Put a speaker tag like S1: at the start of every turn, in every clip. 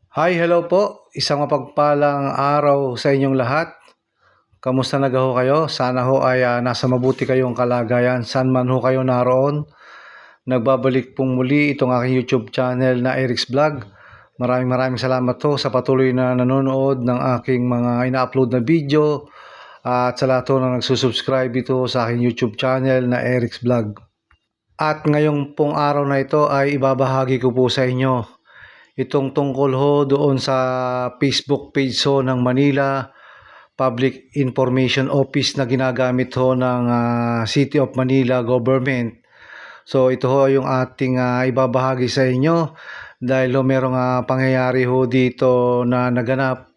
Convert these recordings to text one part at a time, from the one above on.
S1: Hi, hello po. Isang mapagpalang araw sa inyong lahat. Kamusta na ho kayo? Sana ho ay nasa mabuti kayong kalagayan. Saan man ho kayo naroon. Nagbabalik pong muli itong aking YouTube channel na Eric's Vlog. Maraming salamat ho sa patuloy na nanonood ng aking mga ina-upload na video. At sa lahat ho na nagsusubscribe ito sa aking YouTube channel na Eric's Vlog. At ngayong pong araw na ito ay ibabahagi ko po sa inyo itong tungkol ho doon sa Facebook page ho ng Manila Public Information Office na ginagamit ho ng City of Manila Government. So ito ho yung ating ibabahagi sa inyo dahil ho merong pangyayari ho dito na naganap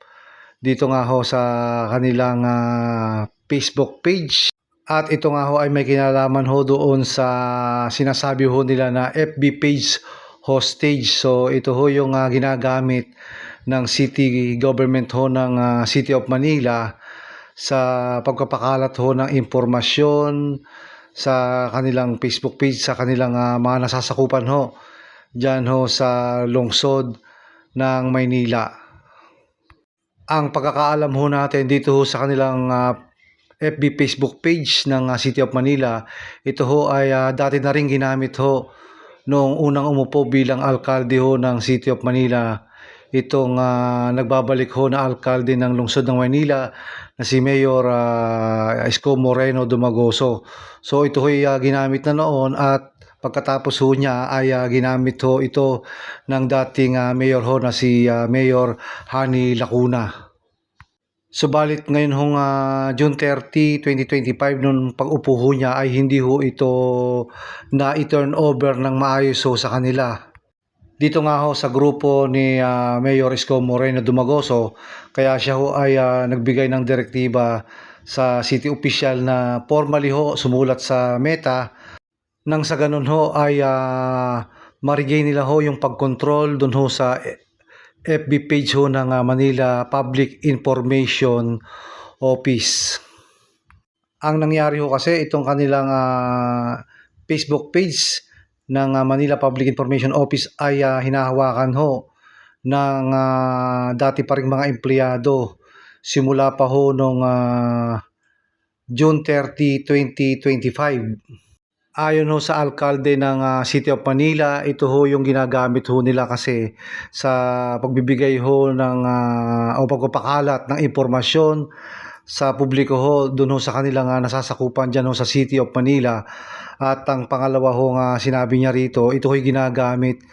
S1: dito nga ho sa kanilang Facebook page. At ito nga ho ay may kinalaman ho doon sa sinasabi ho nila na FB page hostage. So ito ho yung ginagamit ng city government ho ng City of Manila sa pagpapakalat ho ng impormasyon sa kanilang Facebook page, sa kanilang mga nasasakupan ho dyan ho sa lungsod ng Maynila. Ang pagkakaalam ho natin dito ho sa kanilang FB Facebook page ng City of Manila, ito ho ay dati na rin ginamit ho noong unang umupo bilang alkalde ho ng City of Manila. Itong nagbabalik ho na alkalde ng lungsod ng Manila na si Mayor Isko Moreno Dumagoso. So ito ho ay ginamit na noon at pagkatapos ho niya ay ginamit ho ito ng dating mayor ho na si Mayor Hani Lacuna. Subalit ngayon hong June 30, 2025 nung pag-upo ho niya ay hindi ho ito na i-turn over ng maayos ho sa kanila. Dito nga ho sa grupo ni Mayor Isko Moreno Dumagoso, kaya siya ho ay nagbigay ng direktiba sa city official na formally ho sumulat sa Meta nang sa ganun ho ay ma-regain nila ho yung pag-control dun ho sa FB page ho ng Manila Public Information Office. Ang nangyari ho kasi itong kanilang Facebook page ng Manila Public Information Office ay hinahawakan ho ng dati pa ring mga empleyado simula pa ho noong June 30, 2025. Ayon ho sa alkalde ng City of Manila, ito ho yung ginagamit ho nila kasi sa pagbibigay ho ng o pagpapakalat ng impormasyon sa publiko ho doon ho sa kanilang nasasakupan dyan ho sa City of Manila. At ang pangalawa ho nga sinabi niya rito, ito ho'y ginagamit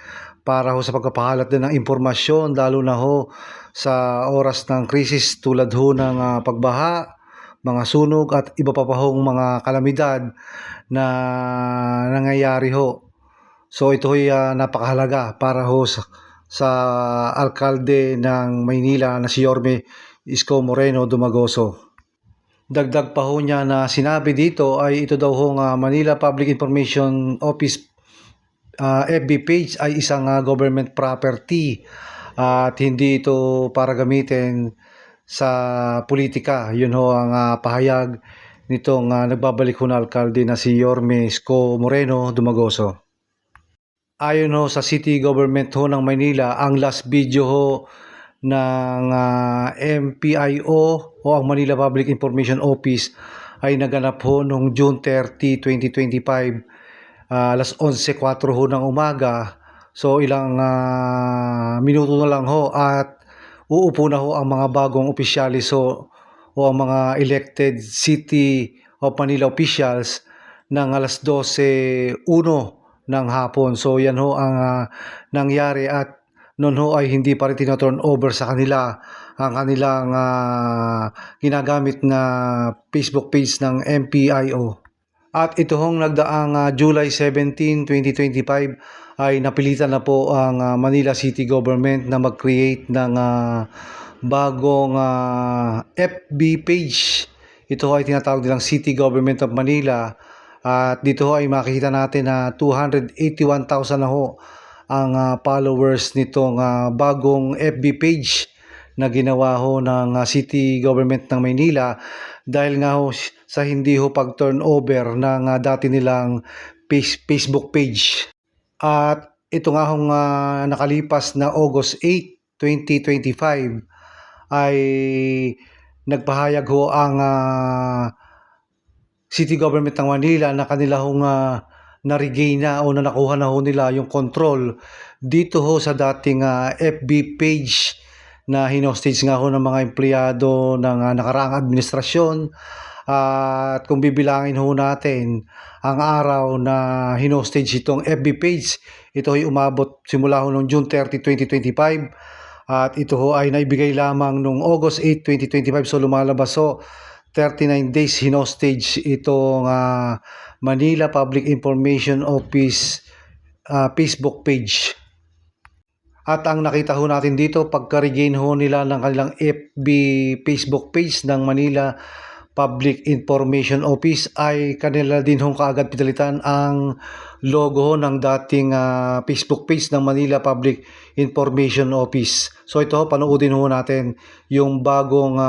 S1: para ho sa pagpapakalat din ng impormasyon lalo na ho sa oras ng krisis tulad ho ng pagbaha, mga sunog at iba pa hong mga kalamidad na nangyayari ho. So ito ay napakahalaga para ho sa alkalde ng Maynila na si Yorme Isko Moreno Dumagoso. Dagdag pa ho niya na sinabi dito ay ito daw ho Manila Public Information Office FB page ay isang government property at hindi ito para gamitin sa politika. Yun ho ang pahayag nitong nagbabalik ho na alkalde na si Yorme Isko Moreno Dumagoso. Ayon ho sa City Government ho ng Maynila, ang last video ho ng MPIO o ang Manila Public Information Office ay naganap ho noong June 30, 2025, alas 11:04 ho ng umaga. So ilang minuto na lang ho at uupo na ho ang mga bagong opisyalis ho o ang mga elected City of Manila officials ng alas 12:01 ng hapon. So yan ho ang nangyari at noon ho ay hindi pa rin tinaturn over sa kanila ang kanilang ginagamit na Facebook page ng MPIO. At ito hong nagdaang July 17, 2025 ay napilitan na po ang Manila City Government na mag-create ng bagong FB page. Ito ay tinatawag nilang City Government of Manila. At dito ay makikita natin na 281,000 na ho ang followers nitong bagong FB page na ginawa ho ng City Government ng Maynila dahil nga ho sa hindi ho pag-turnover ng dati nilang Facebook page. At ito nga hong nakalipas na August 8, 2025 ay nagpahayag ho ang City Government ng Manila na kanila hong na-regain na o na nakuha na ho nila yung control dito ho sa dating FB page na hinostage nga ho ng mga empleyado ng nakaraang administrasyon. At kung bibilangin ho natin ang araw na hinostage itong FB page, ito ay umabot simula ho noong June 30, 2025 at ito ho ay naibigay lamang noong August 8, 2025. So lumalabas ho 39 days hinostage itong Manila Public Information Office Facebook page. At ang nakita ho natin dito, pagka-regain ho nila ng kanilang FB Facebook page ng Manila Public Information Office ay kanila din hong kaagad pinalitan ang logo ng dating Facebook page ng Manila Public Information Office. So ito ho, panoodin ho natin yung bagong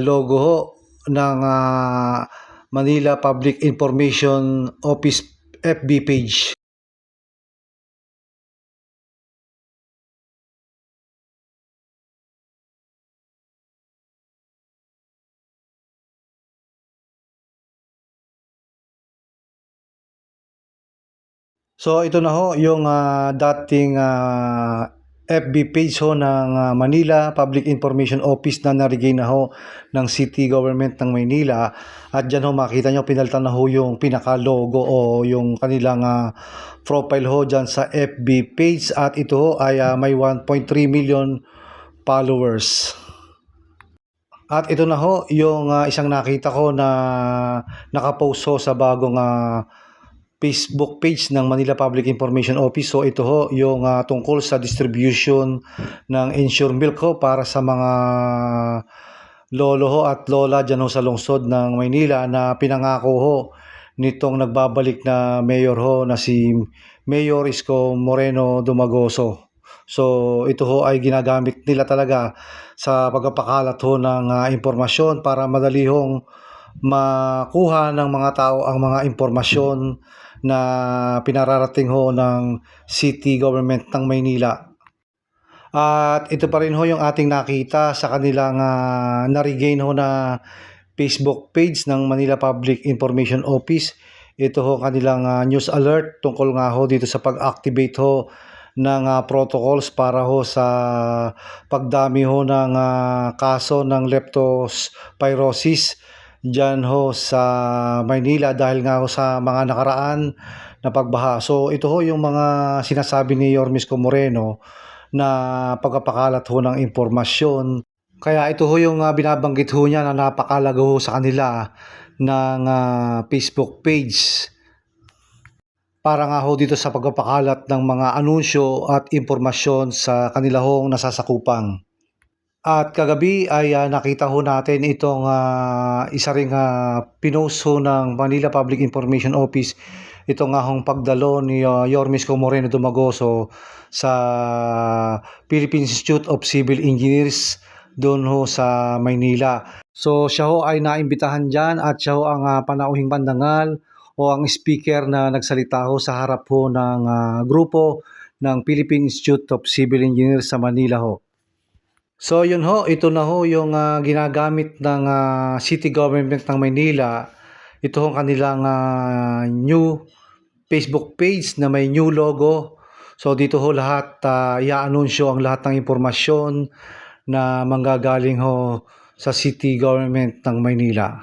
S1: logo ho ng Manila Public Information Office FB page. So ito na ho yung dating FB page ho ng Manila Public Information Office na na-regain na ho ng City Government ng Maynila. At dyan ho makita nyo pinalitan na ho yung pinaka-logo o yung kanilang profile ho dyan sa FB page. At ito ho ay may 1.3 million followers. At ito na ho yung isang nakita ko na nakapost ho sa bagong Facebook page ng Manila Public Information Office. So ito ho yung tungkol sa distribution ng Ensure Milk ho para sa mga lolo ho at lola dyan ho sa lungsod ng Maynila na pinangako ho nitong nagbabalik na mayor ho na si Mayor Isko Moreno Dumagoso. So ito ho ay ginagamit nila talaga sa pagpapakalat ho ng impormasyon para madali hong makuha ng mga tao ang mga impormasyon na pinararating ho ng City Government ng Maynila. At ito pa rin ho yung ating nakita sa kanilang na-regain ho na Facebook page ng Manila Public Information Office. Ito ho kanilang news alert tungkol nga ho dito sa pag-activate ho ng protocols para ho sa pagdami ho ng kaso ng leptospirosis dyan ho sa Maynila dahil nga ho sa mga nakaraan na pagbaha. So ito ho yung mga sinasabi ni Yormisco Moreno na pagpapakalat ho ng impormasyon. Kaya ito ho yung binabanggit ho niya na napakalaga ho sa kanila ng Facebook page para nga ho dito sa pagpapakalat ng mga anunsyo at impormasyon sa kanila hong nasasakupang. At kagabi ay nakita ho natin itong isa ring pinost ho ng Manila Public Information Office. Ito nga hong pagdalo ni Yormisco Moreno Dumagoso sa Philippine Institute of Civil Engineers doon ho sa Maynila. So siya ho ay naimbitahan dyan at siya ho ang panauhing bandangal o ang speaker na nagsalita ho sa harap ho ng grupo ng Philippine Institute of Civil Engineers sa Manila ho. So yun ho, ito na ho yung ginagamit ng City Government ng Maynila. Ito ho kanilang new Facebook page na may new logo. So dito ho lahat i-anunsyo ang lahat ng impormasyon na manggagaling ho sa City Government ng Maynila.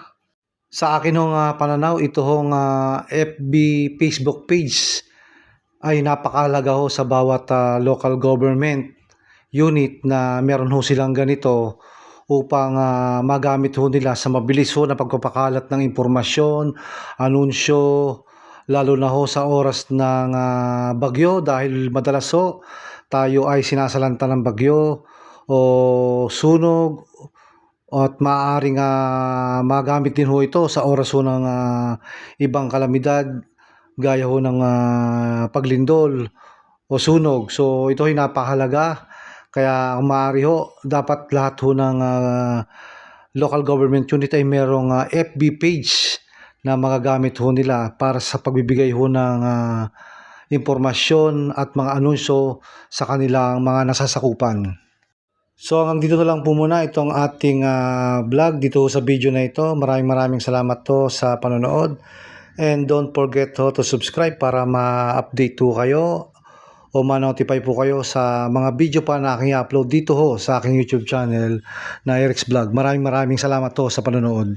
S1: Sa akin hong pananaw, ito hong FB Facebook page ay napakahalaga ho sa bawat local government unit na meron ho silang ganito upang magamit ho nila sa mabilis ho na pagpapakalat ng impormasyon, anunsyo, lalo na ho sa oras ng bagyo dahil madalas ho tayo ay sinasalanta ng bagyo o sunog at maaaring magamit din ho ito sa oras ho ng ibang kalamidad gaya ho ng paglindol o sunog. So ito ay napakahalaga. Kaya kung maaari ho, dapat lahat ho ng local government unit ay merong FB page na magagamit ho nila para sa pagbibigay ho ng impormasyon at mga anunsyo sa kanilang mga nasasakupan. So hanggang dito na lang po muna itong ating vlog dito sa video na ito. Maraming salamat to sa panonood. And don't forget to subscribe para ma-update po kayo o ma-notify po kayo sa mga video pa na aking upload dito sa aking YouTube channel na Eric's Vlog. Maraming salamat to sa panonood.